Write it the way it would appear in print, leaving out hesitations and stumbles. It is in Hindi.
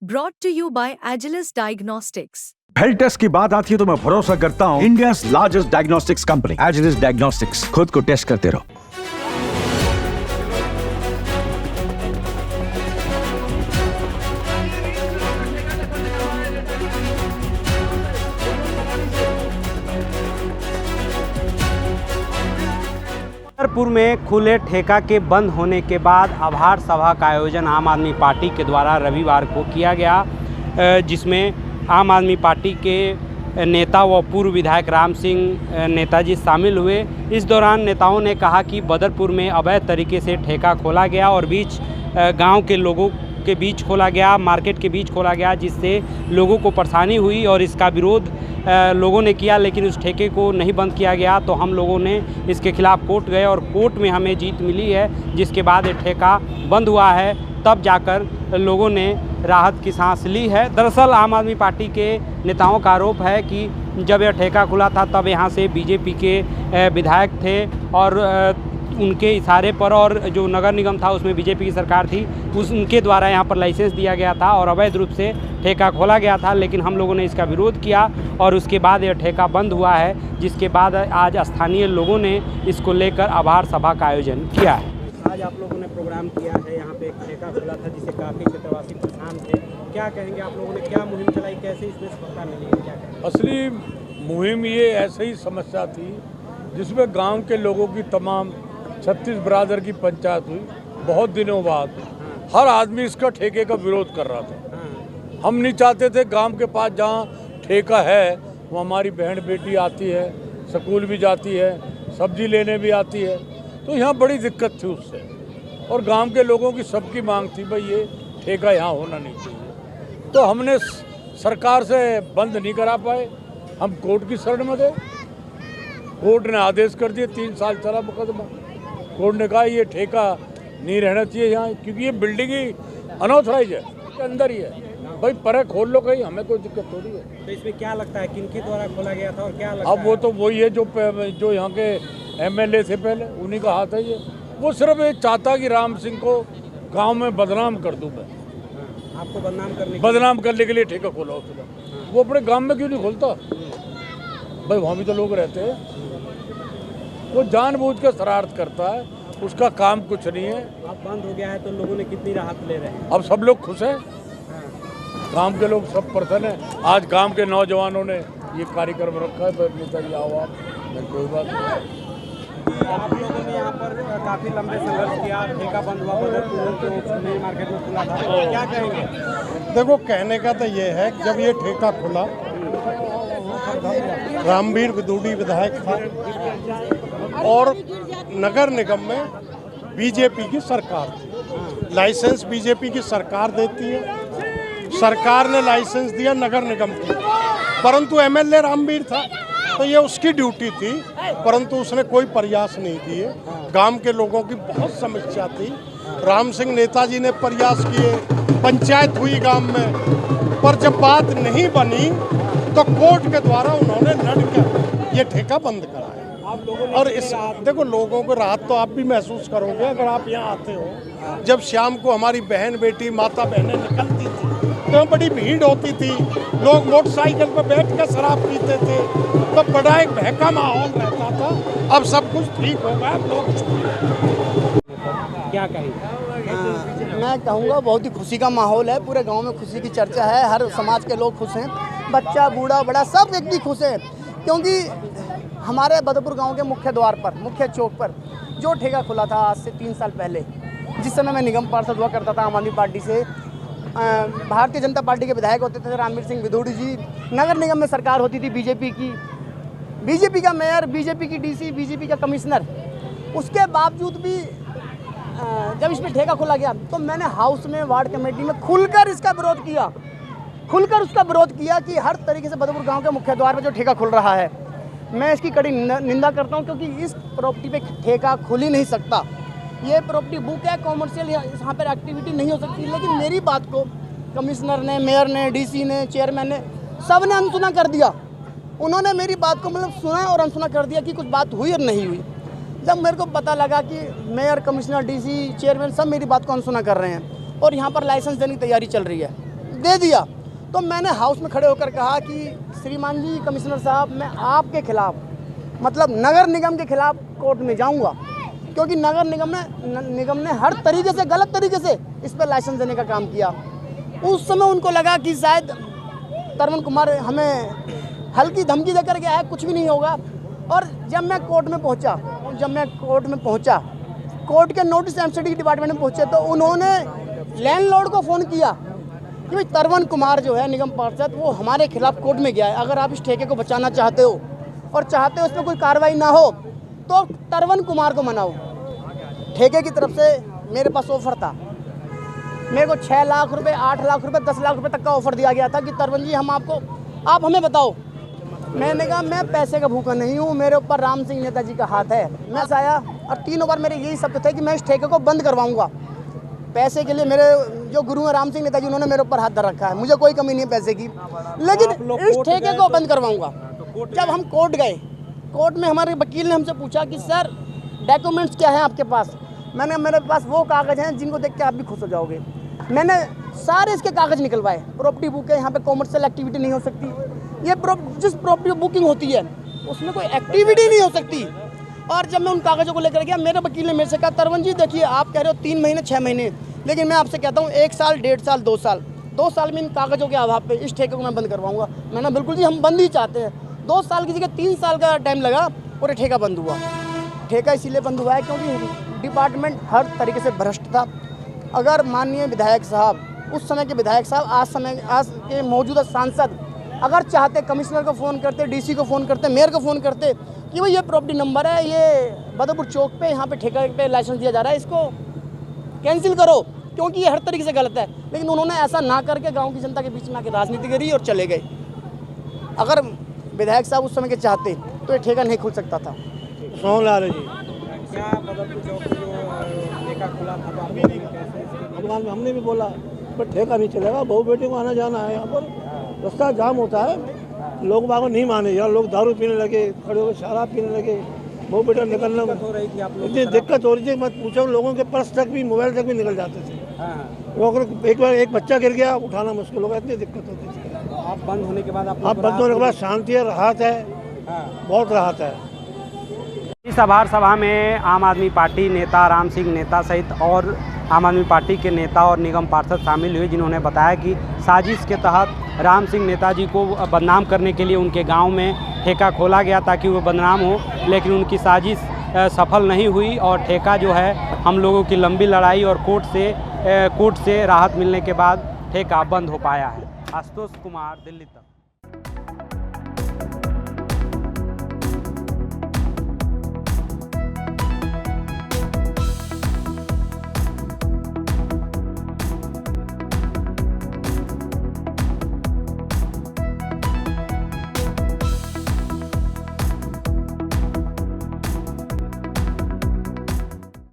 Brought to you by Agilus Diagnostics. Health test की बात आती है तो मैं भरोसा करता हूँ India's largest diagnostics company Agilus diagnostics. खुद को टेस्ट करते रहो। छतरपुर में खुले ठेका के बंद होने के बाद आभार सभा का आयोजन आम आदमी पार्टी के द्वारा रविवार को किया गया, जिसमें आम आदमी पार्टी के नेता व पूर्व विधायक राम सिंह नेताजी शामिल हुए। इस दौरान नेताओं ने कहा कि बदरपुर में अवैध तरीके से ठेका खोला गया और गांव के लोगों के बीच खोला गया, मार्केट के बीच खोला गया, जिससे लोगों को परेशानी हुई और इसका विरोध लोगों ने किया, लेकिन उस ठेके को नहीं बंद किया गया। तो हम लोगों ने इसके खिलाफ कोर्ट गए और कोर्ट में हमें जीत मिली है, जिसके बाद ये ठेका बंद हुआ है। तब जाकर लोगों ने राहत की सांस ली है। दरअसल आम आदमी पार्टी के नेताओं का आरोप है कि जब यह ठेका खुला था तब यहाँ से बीजेपी के विधायक थे और उनके इशारे पर, और जो नगर निगम था उसमें बीजेपी की सरकार थी, उनके द्वारा यहाँ पर लाइसेंस दिया गया था और अवैध रूप से ठेका खोला गया था। लेकिन हम लोगों ने इसका विरोध किया और उसके बाद यह ठेका बंद हुआ है, जिसके बाद आज स्थानीय लोगों ने इसको लेकर आभार सभा का आयोजन किया है। आज आप लोगों ने प्रोग्राम किया है, यहाँ पे एक ठेका खुला था जिसे काफ़ी क्षेत्रवासी परेशान थे। क्या कहेंगे आप लोगों ने, क्या मुहिम चलाई, कैसे इसमें सफलता मिली है, क्या कहेंगे? असली मुहिम ये ऐसे ही समस्या थी जिसमें गांव के लोगों की तमाम 36 बरादर की पंचायत हुई। बहुत दिनों बाद हर आदमी इसका ठेके का विरोध कर रहा था। हम नहीं चाहते थे गांव के पास जहां ठेका है वो हमारी बहन बेटी आती है, स्कूल भी जाती है, सब्जी लेने भी आती है, तो यहाँ बड़ी दिक्कत थी उससे। और गांव के लोगों की सबकी मांग थी भाई ये ठेका यहाँ होना नहीं चाहिए। तो हमने सरकार से बंद नहीं करा पाए, हम कोर्ट की शरण में गए। कोर्ट ने आदेश कर दिए, 3 साल चला मुकदमा। कोर्ट ने कहा ये ठेका नहीं रहना चाहिए यहाँ, क्योंकि ये बिल्डिंग ही अनऑथराइज है, के अंदर ही है। भाई परे खोल लो कहीं, हमें कोई दिक्कत थोड़ी है। तो इसमें क्या लगता है किनके द्वारा खोला गया था और क्या लगता अब वो तो वही है जो यहाँ के एमएलए थे पहले, उन्हीं का हाथ है ये। वो सिर्फ ये चाहता कि राम सिंह को गांव में बदनाम कर दूं मैं। आपको बदनाम करने के लिए ठेका खोला उसने। वो अपने गांव में क्यों नहीं खोलता भाई, वहाँ भी तो लोग रहते हैं। वो जानबूझ के शरारत करता है, उसका काम कुछ नहीं है। अब बंद हो गया है तो लोगों ने कितनी राहत ले रहे हैं? अब सब लोग खुश हैं, गांव के लोग सब प्रसन्न हैं। आज गांव के नौजवानों ने ये कार्यक्रम रखा है, नेताजी आओ आप, कोई बात नहीं। आप लोगों ने यहाँ पर काफ़ी लंबे संघर्ष किया, ठेका बंद हुआ, बदरपुर नई मार्केट में खुला था, क्या कहेंगे? देखो कहने का तो ये है, जब ये ठेका खुला रामवीर विदुड़ी विधायक था और नगर निगम में बीजेपी की सरकार थी। लाइसेंस बीजेपी की सरकार देती है, सरकार ने लाइसेंस दिया नगर निगम को, परंतु एमएलए रामवीर था तो ये उसकी ड्यूटी थी, परंतु उसने कोई प्रयास नहीं किए। गांव के लोगों की बहुत समस्या थी, राम सिंह नेताजी ने प्रयास किए, पंचायत हुई गांव में, पर जब बात नहीं बनी तो कोर्ट के द्वारा उन्होंने लड़कर ये ठेका बंद कराया। और इस देखो लोगों को राहत तो आप भी महसूस करोगे अगर आप यहाँ आते हो। जब शाम को हमारी बहन बेटी माता बहनें निकलती थी तो बड़ी भीड़ होती थी, लोग मोटरसाइकिल पर बैठ कर शराब पीते थे, तो बड़ा एक बहका माहौल रहता था। अब सब कुछ ठीक हो गया, लोग क्या कहेंगे? मैं कहूँगा बहुत ही खुशी का माहौल है, पूरे गांव में खुशी की चर्चा है, हर समाज के लोग खुश हैं, बच्चा बूढ़ा बड़ा सब व्यक्ति खुश है। क्योंकि हमारे बदरपुर गांव के मुख्य द्वार पर, मुख्य चौक पर जो ठेका खुला था आज से 3 साल पहले, जिस समय मैं निगम पार्षद हुआ करता था आम आदमी पार्टी से, भारतीय जनता पार्टी के विधायक होते थे रामवीर सिंह विदुड़ी जी, नगर निगम में सरकार होती थी बीजेपी की, बीजेपी का मेयर, बीजेपी की डीसी, बीजेपी का कमिश्नर, उसके बावजूद भी जब इस पर ठेका खोला गया तो मैंने हाउस में, वार्ड कमेटी में खुलकर इसका विरोध किया, खुलकर उसका विरोध किया कि हर तरीके से बदरपुर गांव के मुख्य द्वार पर जो ठेका खुल रहा है, मैं इसकी कड़ी निंदा करता हूं, क्योंकि इस प्रॉपर्टी पे ठेका खुल ही नहीं सकता। ये प्रॉपर्टी बुक है, कॉमर्शियल यहाँ पर एक्टिविटी नहीं हो सकती। लेकिन मेरी बात को कमिश्नर ने, मेयर ने, डीसी ने, चेयरमैन ने, सब ने अनसुना कर दिया। उन्होंने मेरी बात को मतलब सुना और अनसुना कर दिया कि कुछ बात हुई और नहीं हुई। जब मेरे को पता लगा कि मेयर, कमिश्नर, डीसी, चेयरमैन सब मेरी बात को अनसुना कर रहे हैं और यहाँ पर लाइसेंस देने की तैयारी चल रही है, दे दिया। तो मैंने हाउस में खड़े होकर कहा कि श्रीमान जी कमिश्नर साहब, मैं आपके खिलाफ, मतलब नगर निगम के खिलाफ कोर्ट में जाऊंगा, क्योंकि नगर निगम ने हर तरीके से, गलत तरीके से इस पर लाइसेंस देने का काम किया। उस समय उनको लगा कि शायद तरवन कुमार हमें हल्की धमकी देकर गया है, कुछ भी नहीं होगा। और जब मैं कोर्ट में पहुंचा, कोर्ट के नोटिस एमसीडी डिपार्टमेंट में पहुंचे, तो उन्होंने लैंडलॉर्ड को फ़ोन किया कि भाई तरवन कुमार जो है निगम पार्षद, वो हमारे खिलाफ कोर्ट में गया है। अगर आप इस ठेके को बचाना चाहते हो और चाहते हो उस पर कोई कार्रवाई ना हो, तो तरवन कुमार को मनाओ। ठेके की तरफ से मेरे पास ऑफर था, मेरे को 6 लाख रुपए, 8 लाख रुपए, 10 लाख रुपए तक का ऑफर दिया गया था कि तरवन जी आप हमें बताओ। मैंने कहा मैं पैसे का भूखा नहीं हूँ, मेरे ऊपर राम सिंह नेताजी का हाथ है। मैं आया और 3 बार मेरे यही शब्द थे कि मैं इस ठेके को बंद करवाऊंगा। पैसे के लिए मेरे जो गुरु हैं राम सिंह नेताजी, उन्होंने मेरे ऊपर हाथ धर रखा है, मुझे कोई कमी नहीं है पैसे की, लेकिन इस ठेके को बंद करवाऊंगा। जब हम कोर्ट गए, कोर्ट में हमारे वकील ने हमसे पूछा कि सर डॉक्यूमेंट्स क्या हैं आपके पास। मेरे पास वो कागज़ हैं जिनको देख के आप भी खुश हो जाओगे। मैंने सारे इसके कागज़ निकलवाए। प्रॉपर्टी बुक है, यहाँ पे कॉमर्शियल एक्टिविटी नहीं हो सकती। ये जिस प्रॉपर्टी बुकिंग होती है उसमें कोई एक्टिविटी नहीं हो सकती। और जब मैं उन कागज़ों को लेकर गया, मेरे वकील ने मेरे से कहा तरवन जी देखिए, आप कह रहे हो 3 महीने 6 महीने, लेकिन मैं आपसे कहता हूँ 1 साल, 1.5 साल, 2 साल, 2 साल में इन कागज़ों के अभाव पे इस ठेके को मैं बंद करवाऊंगा। मैंने बिल्कुल जी, हम बंद ही चाहते हैं। 2 साल की जगह 3 साल का टाइम लगा और ये ठेका बंद हुआ। ठेका इसीलिए बंद हुआ है क्योंकि डिपार्टमेंट हर तरीके से भ्रष्ट था। अगर माननीय विधायक साहब, उस समय के विधायक साहब, आज के मौजूदा सांसद अगर चाहते, कमिश्नर को फ़ोन करते, डीसी को फ़ोन करते, मेयर को फ़ोन करते कि भाई ये प्रॉपर्टी नंबर है, ये बदरपुर चौक पे यहाँ पे ठेका पे लाइसेंस दिया जा रहा है, इसको कैंसिल करो क्योंकि ये हर तरीके से गलत है। लेकिन उन्होंने ऐसा ना करके गांव की जनता के बीच में आके राजनीति करी और चले गए। अगर विधायक साहब उस समय के चाहते तो ये ठेका नहीं खुल सकता था। सोहनलाल जी, क्या बदरपुर चौक से जो ठेका खुला था, भगवान में हमने भी बोला पर ठेका नहीं चलेगा, बहू बेटे को आना जाना है, यहाँ पर रास्ता जाम होता है, लोग बागों नहीं माने यार, लोग दारू पीने लगे, खड़े होकर शराब पीने लगे, बहू बेटा निकलना हो रही थी आप लोग, इतनी दिक्कत हो रही थी मत पूछो। लोगों के पर्स तक भी, मोबाइल तक भी निकल जाते थे। एक बार एक बच्चा गिर गया, उठाना मुश्किल होगा, इतनी दिक्कत होती थी। आप बंद होने के बाद अब बंद होने के बाद शांति है, राहत है, बहुत राहत है। इस आभार सभा में आम आदमी पार्टी नेता राम सिंह नेता सहित और आम आदमी पार्टी के नेता और निगम पार्षद शामिल हुए, जिन्होंने बताया कि साजिश के तहत राम सिंह नेताजी को बदनाम करने के लिए उनके गांव में ठेका खोला गया ताकि वो बदनाम हो, लेकिन उनकी साजिश सफल नहीं हुई और ठेका जो है, हम लोगों की लंबी लड़ाई और कोर्ट से राहत मिलने के बाद ठेका बंद हो पाया है। आशुतोष कुमार, दिल्ली तक।